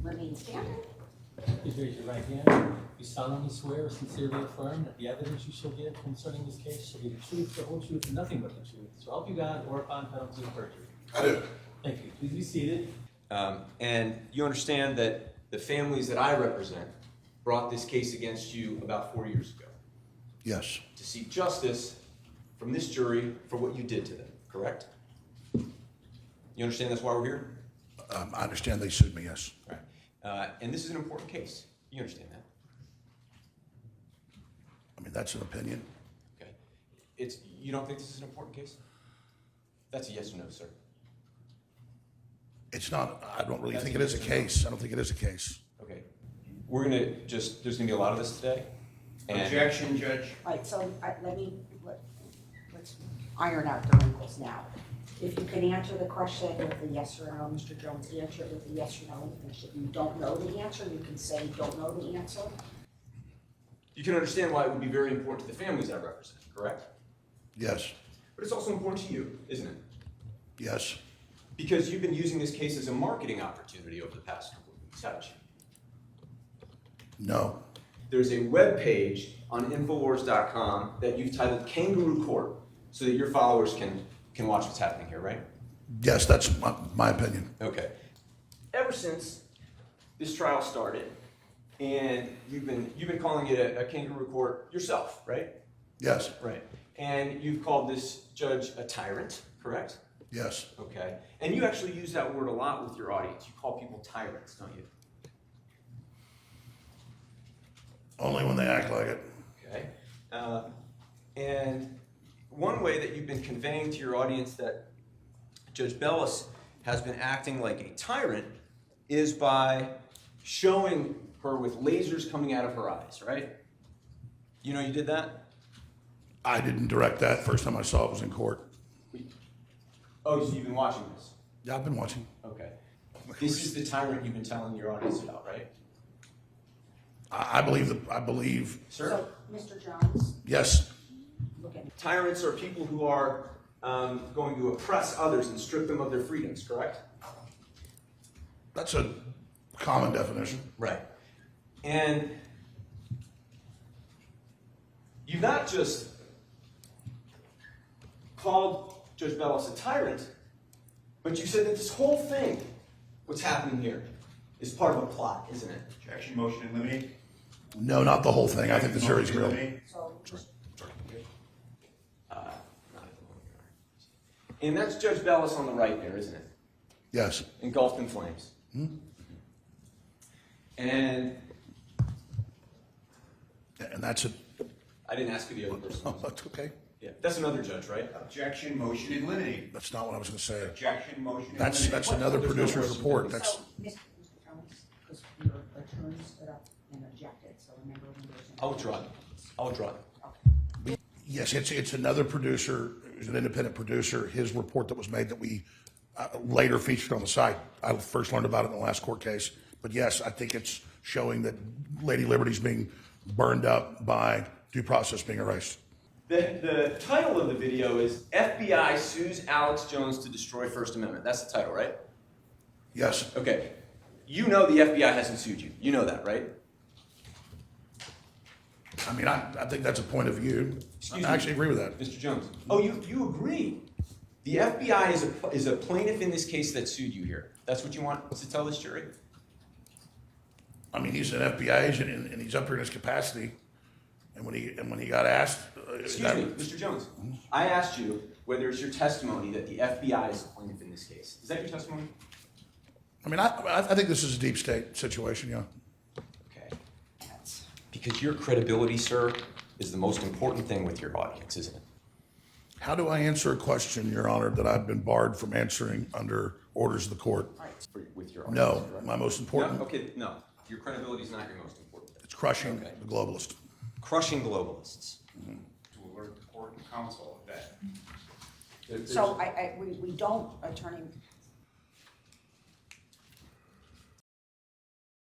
remain standing. Please raise your right hand. You solemnly swear or sincerely affirm that the evidence you shall give concerning this case shall be the truth, the whole truth, and nothing but the truth. So help you God, or upon penalty of perjury. I do. Thank you. Please be seated. And you understand that the families that I represent brought this case against you about 4 years ago Yes. to seek justice from this jury for what you did to them, correct? You understand that's why we're here? I understand they sued me, yes. Right. And this is an important case. You understand that? I mean, that's an opinion. Okay. You don't think this is an important case? That's a yes or no, sir. It's not, I don't really That's think a it is a yes or no. case. I don't think it is a case. Okay. There's gonna be a lot of this today. And Objection, Judge. All right, so let's iron out the wrinkles now. If you can answer the question with a yes or no, Mr. Jones, answer it with a yes or no. And if you don't know the answer, you can say you don't know the answer. you can understand why it would be very important to the families I represent, correct? Yes. But it's also important to you, isn't it? Yes. Because you've been using this case as a marketing opportunity over the past couple of weeks, haven't you? No. There's a web page on Infowars.com that you've titled Kangaroo Court so that your followers can watch what's happening here, right? Yes, that's my opinion. Okay. Ever since this trial started, and you've been calling it a kangaroo court yourself, right? Yes. Right. And you've called this judge a tyrant, correct? Yes. Okay. And you actually use that word a lot with your audience. You call people tyrants, don't you? Only when they act like it. Okay. And one way that you've been conveying to your audience that Judge Bellis has been acting like a tyrant is by showing her with lasers coming out of her eyes, right? You know you did that? I didn't direct that. First time I saw it was in court. Oh, so you've been watching this? Yeah, I've been watching. Okay. This is the tyrant you've been telling your audience about, right? I believe, Sir? So, Mr. Jones, yes. look at me. Tyrants are people who are going to oppress others and strip them of their freedoms, correct? That's a common definition. Right. And you've not just called Judge Bellis a tyrant, but you said that this whole thing, what's happening here, is part of a plot, isn't it? Objection, motion to eliminate. No, not the whole thing. I think the jury's Motion to real. eliminate. So, Not at the moment. And that's Judge Bellis on the right there, isn't it? Yes. Engulfed in flames. And And that's it. I didn't ask you the other person. Oh, that's okay. Yeah, that's another judge, right? Objection, motion to eliminate. That's not what I was going to say. Objection, motion to That's eliminate. another There's no producer's question. report. That's so, Mr. Jones, because your attorney stood up and objected, so remember when there's an. I'll withdraw it. I'll withdraw it. Okay. yes. It's another producer, an independent producer. His report that was made that we later featured on the site. I first learned about it in the last court case. But yes, I think it's showing that Lady Liberty's being burned up by due process being erased. The title of the video is FBI Sues Alex Jones to Destroy First Amendment. That's the title, right? Yes. Okay. You know the FBI hasn't sued you. You know that, right? I mean, I think that's a point of view. Excuse I me. actually agree with that. Mr. Jones. Oh, you agree. The FBI is a plaintiff in this case that sued you here. That's what you want to tell this jury? I mean, he's an FBI agent and he's up here in his capacity. And when he got asked, Excuse me, Mr. Jones. I asked you whether it's your testimony that the FBI is a plaintiff in this case. Is that your testimony? I mean, I think this is a deep state situation, yeah. Okay. Because your credibility, sir, is the most important thing with your audience, isn't it? How do I answer a question, Your Honor, that I've been barred from answering under orders of the court? With your audience, No, correct? my most important, No? Okay, no. Your credibility is not your most important thing. it's crushing Okay. the globalist. Crushing globalists. To alert the court and counsel of that. So we don't, Attorney